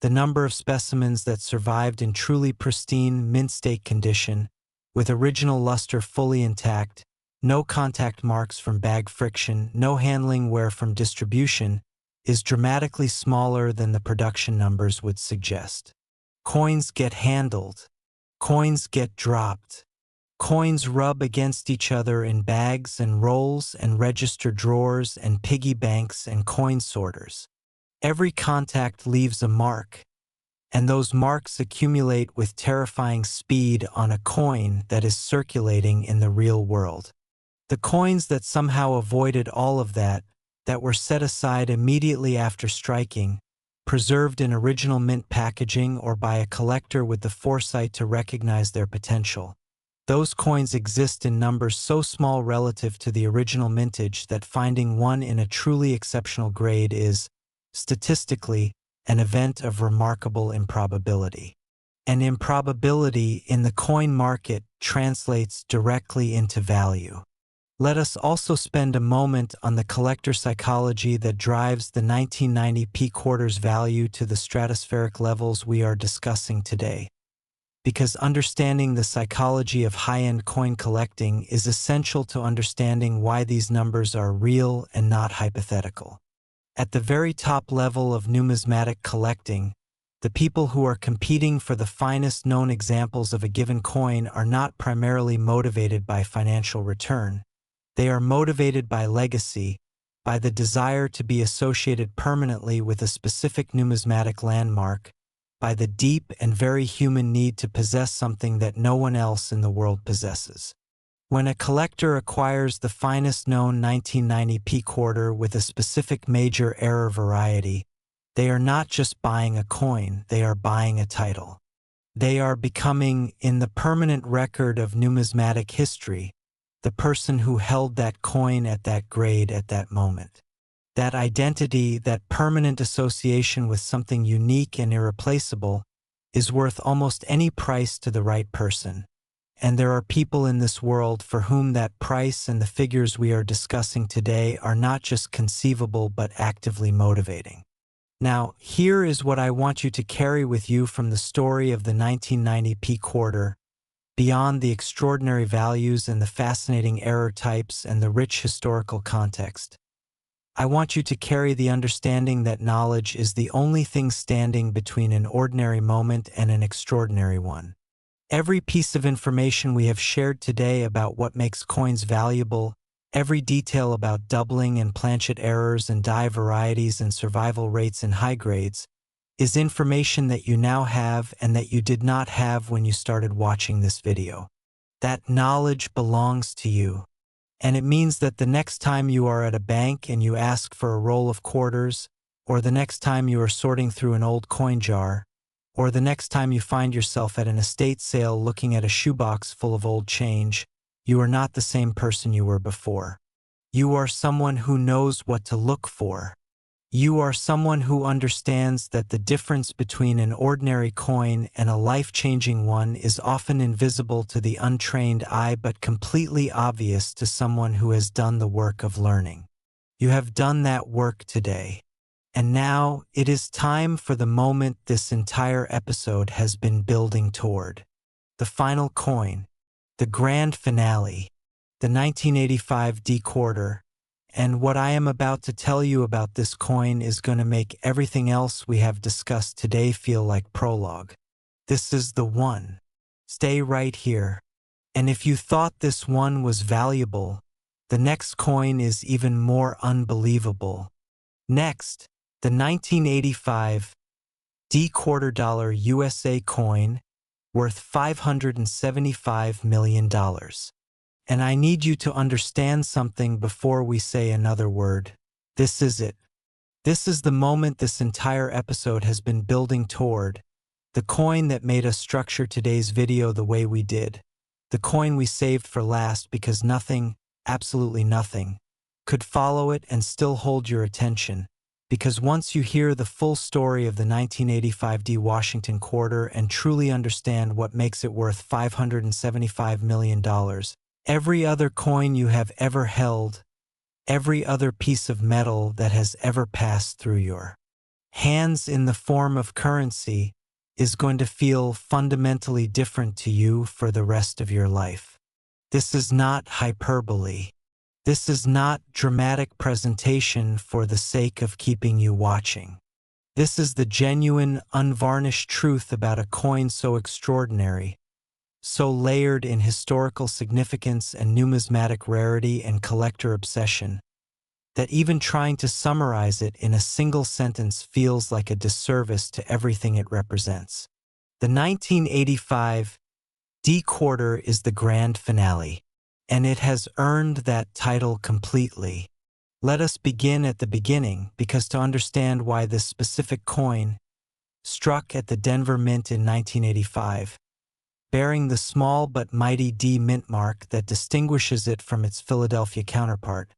the number of specimens that survived in truly pristine mint state condition, with original luster fully intact, no contact marks from bag friction, no handling wear from distribution, is dramatically smaller than the production numbers would suggest. Coins get handled. Coins get dropped. Coins rub against each other in bags and rolls and register drawers and piggy banks and coin sorters. Every contact leaves a mark, and those marks accumulate with terrifying speed on a coin that is circulating in the real world. The coins that somehow avoided all of that were set aside immediately after striking, preserved in original mint packaging or by a collector with the foresight to recognize their potential. Those coins exist in numbers so small relative to the original mintage that finding one in a truly exceptional grade is, statistically, an event of remarkable improbability. And improbability in the coin market translates directly into value. Let us also spend a moment on the collector psychology that drives the 1990 P-quarters value to the stratospheric levels we are discussing today. Because understanding the psychology of high-end coin collecting is essential to understanding why these numbers are real and not hypothetical. At the very top level of numismatic collecting, the people who are competing for the finest known examples of a given coin are not primarily motivated by financial return. They are motivated by legacy, by the desire to be associated permanently with a specific numismatic landmark, by the deep and very human need to possess something that no one else in the world possesses. When a collector acquires the finest known 1990 P-quarter with a specific major error variety, they are not just buying a coin, they are buying a title. They are becoming, in the permanent record of numismatic history, the person who held that coin at that grade at that moment. That identity, that permanent association with something unique and irreplaceable, is worth almost any price to the right person. And there are people in this world for whom that price and the figures we are discussing today are not just conceivable but actively motivating. Now, here is what I want you to carry with you from the story of the 1990 P-quarter, beyond the extraordinary values and the fascinating error types and the rich historical context. I want you to carry the understanding that knowledge is the only thing standing between an ordinary moment and an extraordinary one. Every piece of information we have shared today about what makes coins valuable, every detail about doubling and planchet errors and die varieties and survival rates in high grades, is information that you now have and that you did not have when you started watching this video. That knowledge belongs to you. And it means that the next time you are at a bank and you ask for a roll of quarters, or the next time you are sorting through an old coin jar, or the next time you find yourself at an estate sale looking at a shoebox full of old change, you are not the same person you were before. You are someone who knows what to look for. You are someone who understands that the difference between an ordinary coin and a life-changing one is often invisible to the untrained eye but completely obvious to someone who has done the work of learning. You have done that work today. And now it is time for the moment this entire episode has been building toward. The final coin, the grand finale, the 1985 D-quarter. And what I am about to tell you about this coin is going to make everything else we have discussed today feel like prologue. This is the one. Stay right here. And if you thought this one was valuable, the next coin is even more unbelievable. Next, the 1985 D-quarter dollar USA coin worth $575 million. And I need you to understand something before we say another word. This is it. This is the moment this entire episode has been building toward. The coin that made us structure today's video the way we did. The coin we saved for last because nothing, absolutely nothing, could follow it and still hold your attention. Because once you hear the full story of the 1985 D Washington quarter and truly understand what makes it worth $575 million, every other coin you have ever held, every other piece of metal that has ever passed through your hands in the form of currency is going to feel fundamentally different to you for the rest of your life. This is not hyperbole. This is not dramatic presentation for the sake of keeping you watching. This is the genuine, unvarnished truth about a coin so extraordinary, so layered in historical significance and numismatic rarity and collector obsession, that even trying to summarize it in a single sentence feels like a disservice to everything it represents. The 1985 D-Quarter is the grand finale, and it has earned that title completely. Let us begin at the beginning, because to understand why this specific coin, struck at the Denver Mint in 1985, bearing the small but mighty D mint mark that distinguishes it from its Philadelphia counterpart,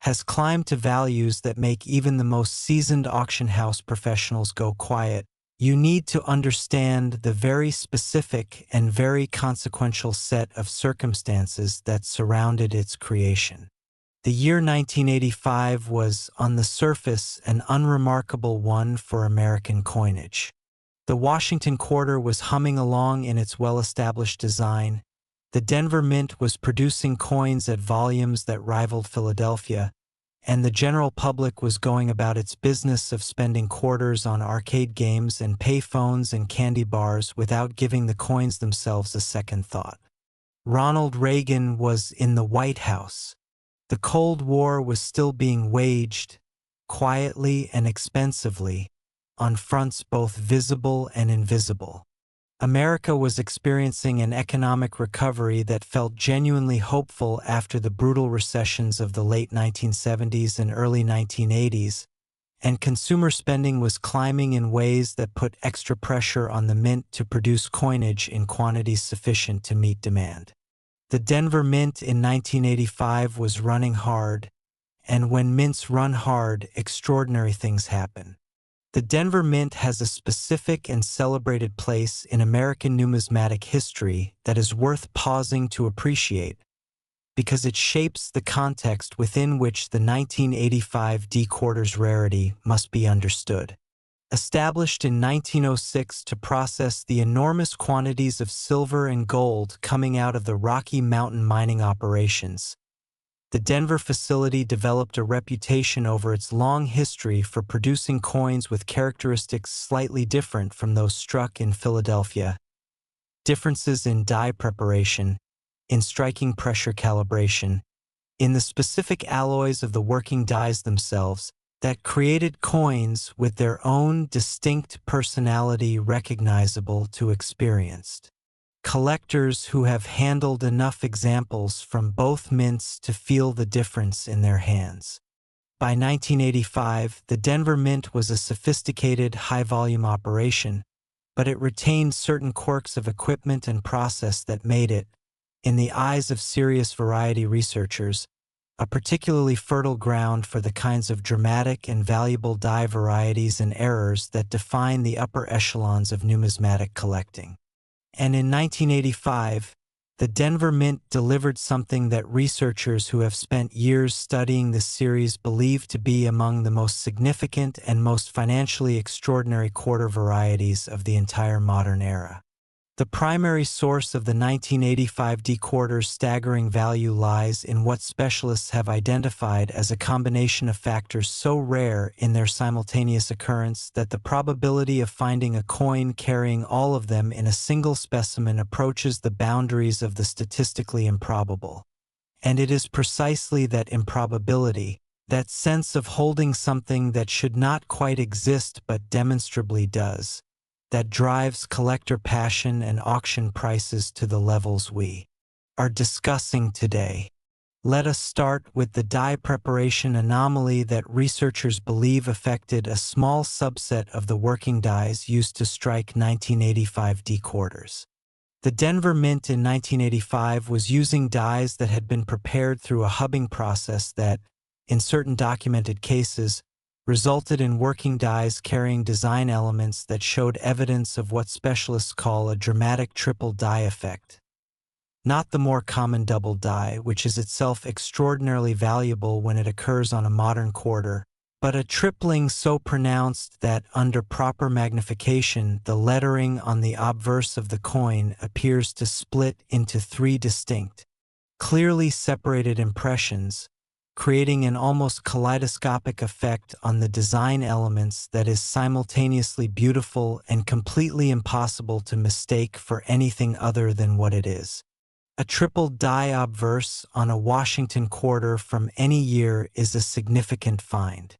has climbed to values that make even the most seasoned auction house professionals go quiet, you need to understand the very specific and very consequential set of circumstances that surrounded its creation. The year 1985 was, on the surface, an unremarkable one for American coinage. The Washington Quarter was humming along in its well-established design. The Denver Mint was producing coins at volumes that rivaled Philadelphia, and the general public was going about its business of spending quarters on arcade games and payphones and candy bars without giving the coins themselves a second thought. Ronald Reagan was in the White House. The Cold War was still being waged, quietly and expensively, on fronts both visible and invisible. America was experiencing an economic recovery that felt genuinely hopeful after the brutal recessions of the late 1970s and early 1980s, and consumer spending was climbing in ways that put extra pressure on the mint to produce coinage in quantities sufficient to meet demand. The Denver Mint in 1985 was running hard, and when mints run hard, extraordinary things happen. The Denver Mint has a specific and celebrated place in American numismatic history that is worth pausing to appreciate, because it shapes the context within which the 1985 D-Quarter's rarity must be understood. Established in 1906 to process the enormous quantities of silver and gold coming out of the Rocky Mountain mining operations, the Denver facility developed a reputation over its long history for producing coins with characteristics slightly different from those struck in Philadelphia. Differences in die preparation, in striking pressure calibration, in the specific alloys of the working dies themselves, that created coins with their own distinct personality recognizable to experienced collectors who have handled enough examples from both mints to feel the difference in their hands. By 1985, the Denver Mint was a sophisticated, high-volume operation, but it retained certain quirks of equipment and process that made it, in the eyes of serious variety researchers, a particularly fertile ground for the kinds of dramatic and valuable die varieties and errors that define the upper echelons of numismatic collecting. And in 1985, the Denver Mint delivered something that researchers who have spent years studying this series believe to be among the most significant and most financially extraordinary quarter varieties of the entire modern era. The primary source of the 1985 D-Quarter's staggering value lies in what specialists have identified as a combination of factors so rare in their simultaneous occurrence that the probability of finding a coin carrying all of them in a single specimen approaches the boundaries of the statistically improbable. And it is precisely that improbability, that sense of holding something that should not quite exist but demonstrably does, that drives collector passion and auction prices to the levels we are discussing today. Let us start with the die preparation anomaly that researchers believe affected a small subset of the working dies used to strike 1985 D-Quarters. The Denver Mint in 1985 was using dies that had been prepared through a hubbing process that, in certain documented cases, resulted in working dies carrying design elements that showed evidence of what specialists call a dramatic triple die effect. Not the more common double die, which is itself extraordinarily valuable when it occurs on a modern quarter, but a tripling so pronounced that, under proper magnification, the lettering on the obverse of the coin appears to split into three distinct, clearly separated impressions, creating an almost kaleidoscopic effect on the design elements that is simultaneously beautiful and completely impossible to mistake for anything other than what it is. A triple die obverse on a Washington quarter from any year is a significant find.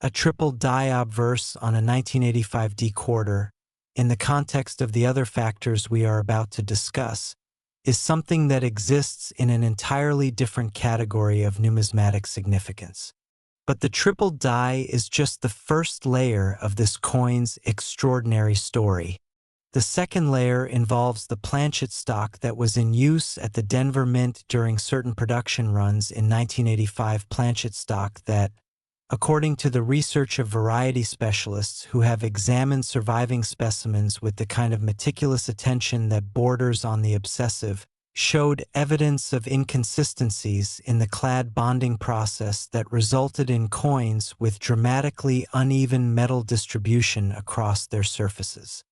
A triple die obverse on a 1985 D quarter, in the context of the other factors we are about to discuss, is something that exists in an entirely different category of numismatic significance. But the triple die is just the first layer of this coin's extraordinary story. The second layer involves the planchet stock that was in use at the Denver Mint during certain production runs in 1985 planchet stock that, according to the research of variety specialists who have examined surviving specimens with the kind of meticulous attention that borders on the obsessive, showed evidence of inconsistencies in the clad bonding process that resulted in coins with dramatically uneven metal distribution across their surfaces.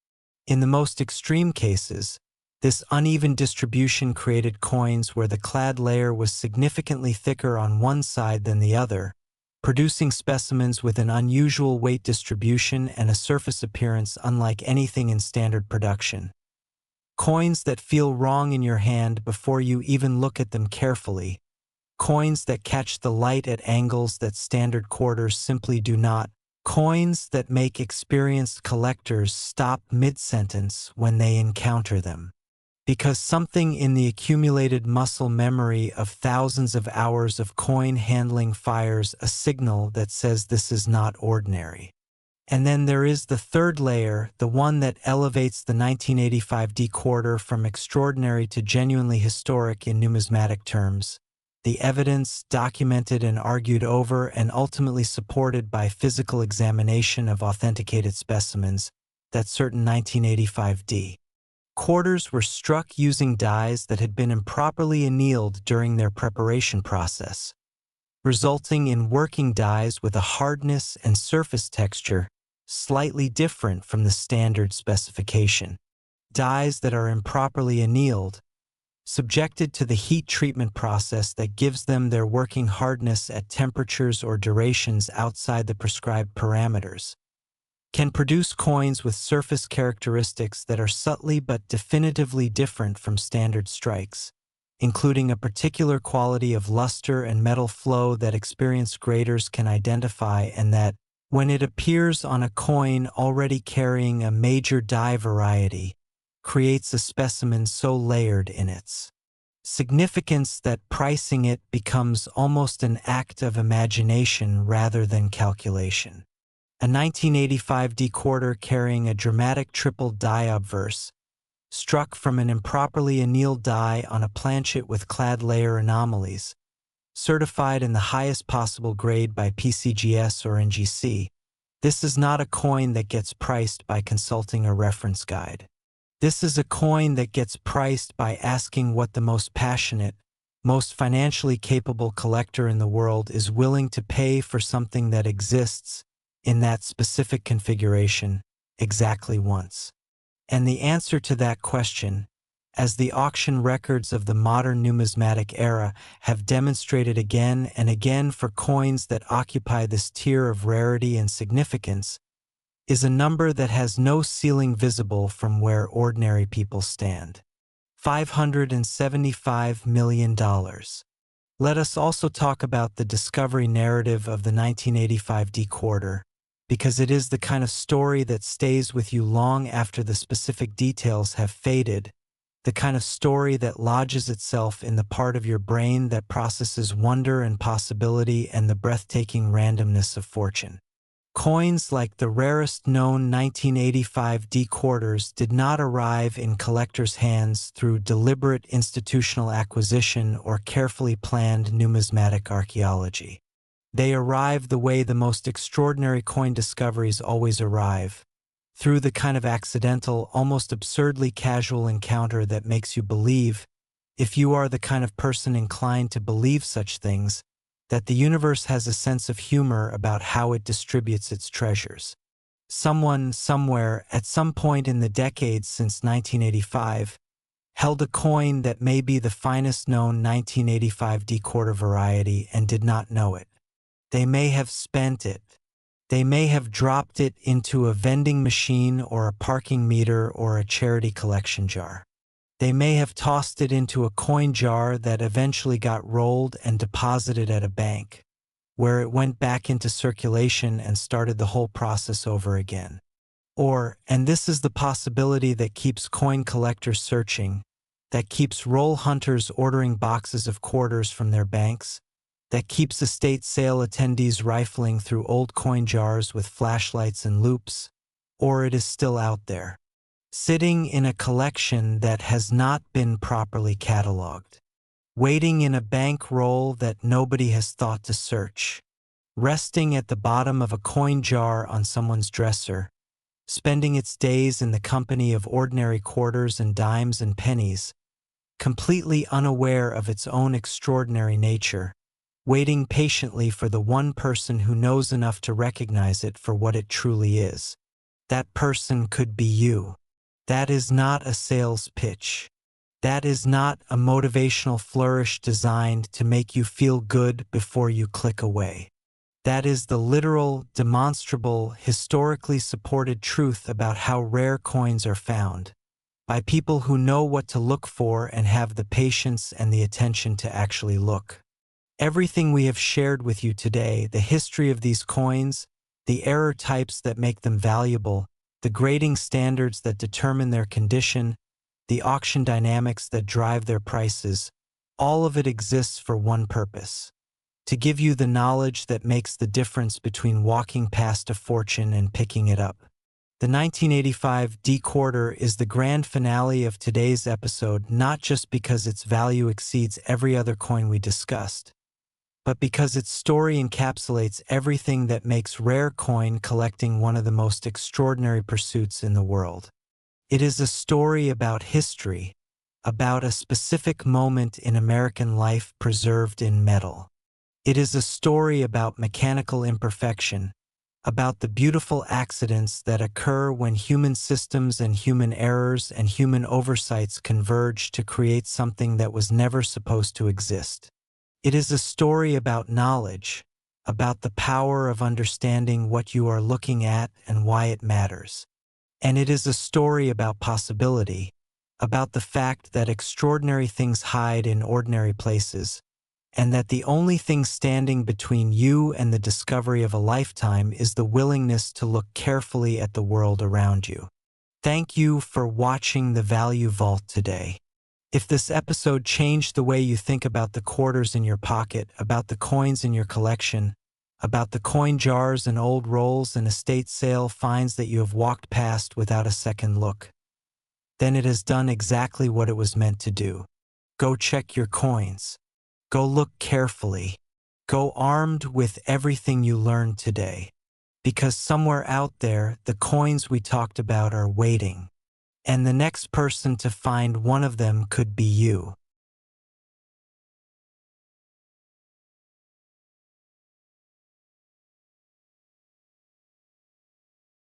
In the most extreme cases, this uneven distribution created coins where the clad layer was significantly thicker on one side than the other, producing specimens with an unusual weight distribution and a surface appearance unlike anything in standard production. Coins that feel wrong in your hand before you even look at them carefully. Coins that catch the light at angles that standard quarters simply do not. Coins that make experienced collectors stop mid-sentence when they encounter them. Because something in the accumulated muscle memory of thousands of hours of coin handling fires a signal that says this is not ordinary. And then there is the third layer, the one that elevates the 1985 D quarter from extraordinary to genuinely historic in numismatic terms. The evidence, documented and argued over and ultimately supported by physical examination of authenticated specimens, that certain 1985 D quarters were struck using dies that had been improperly annealed during their preparation process, resulting in working dies with a hardness and surface texture slightly different from the standard specification. Dies that are improperly annealed, subjected to the heat treatment process that gives them their working hardness at temperatures or durations outside the prescribed parameters, can produce coins with surface characteristics that are subtly but definitively different from standard strikes, including a particular quality of luster and metal flow that experienced graders can identify, and that, when it appears on a coin already carrying a major die variety, creates a specimen so layered in its significance that pricing it becomes almost an act of imagination rather than calculation. A 1985 D quarter carrying a dramatic triple die obverse, struck from an improperly annealed die on a planchet with clad layer anomalies, certified in the highest possible grade by PCGS or NGC. This is not a coin that gets priced by consulting a reference guide. This is a coin that gets priced by asking what the most passionate, most financially capable collector in the world is willing to pay for something that exists in that specific configuration exactly once. And the answer to that question, as the auction records of the modern numismatic era have demonstrated again and again for coins that occupy this tier of rarity and significance, is a number that has no ceiling visible from where ordinary people stand. $575 million. Let us also talk about the discovery narrative of the 1985 D quarter, because it is the kind of story that stays with you long after the specific details have faded, the kind of story that lodges itself in the part of your brain that processes wonder and possibility and the breathtaking randomness of fortune. Coins like the rarest known 1985 D quarters did not arrive in collectors' hands through deliberate institutional acquisition or carefully planned numismatic archaeology. They arrive the way the most extraordinary coin discoveries always arrive, through the kind of accidental, almost absurdly casual encounter that makes you believe, if you are the kind of person inclined to believe such things, that the universe has a sense of humor about how it distributes its treasures. Someone, somewhere, at some point in the decades since 1985, held a coin that may be the finest known 1985 D-quarter variety and did not know it. They may have spent it. They may have dropped it into a vending machine or a parking meter or a charity collection jar. They may have tossed it into a coin jar that eventually got rolled and deposited at a bank, where it went back into circulation and started the whole process over again. Or, and this is the possibility that keeps coin collectors searching, that keeps roll hunters ordering boxes of quarters from their banks, that keeps estate sale attendees rifling through old coin jars with flashlights and loops, or it is still out there, sitting in a collection that has not been properly cataloged, waiting in a bank roll that nobody has thought to search, resting at the bottom of a coin jar on someone's dresser, spending its days in the company of ordinary quarters and dimes and pennies, completely unaware of its own extraordinary nature, waiting patiently for the one person who knows enough to recognize it for what it truly is. That person could be you. That is not a sales pitch. That is not a motivational flourish designed to make you feel good before you click away. That is the literal, demonstrable, historically supported truth about how rare coins are found, by people who know what to look for and have the patience and the attention to actually look. Everything we have shared with you today, the history of these coins, the error types that make them valuable, the grading standards that determine their condition, the auction dynamics that drive their prices, all of it exists for one purpose: to give you the knowledge that makes the difference between walking past a fortune and picking it up. The 1985 D-quarter is the grand finale of today's episode, not just because its value exceeds every other coin we discussed, but because its story encapsulates everything that makes rare coin collecting one of the most extraordinary pursuits in the world. It is a story about history, about a specific moment in American life preserved in metal. It is a story about mechanical imperfection, about the beautiful accidents that occur when human systems and human errors and human oversights converge to create something that was never supposed to exist. It is a story about knowledge, about the power of understanding what you are looking at and why it matters. And it is a story about possibility, about the fact that extraordinary things hide in ordinary places, and that the only thing standing between you and the discovery of a lifetime is the willingness to look carefully at the world around you. Thank you for watching the Value Vault today. If this episode changed the way you think about the quarters in your pocket, about the coins in your collection, about the coin jars and old rolls and estate sale finds that you have walked past without a second look, then it has done exactly what it was meant to do. Go check your coins. Go look carefully. Go armed with everything you learned today. Because somewhere out there, the coins we talked about are waiting. And the next person to find one of them could be you.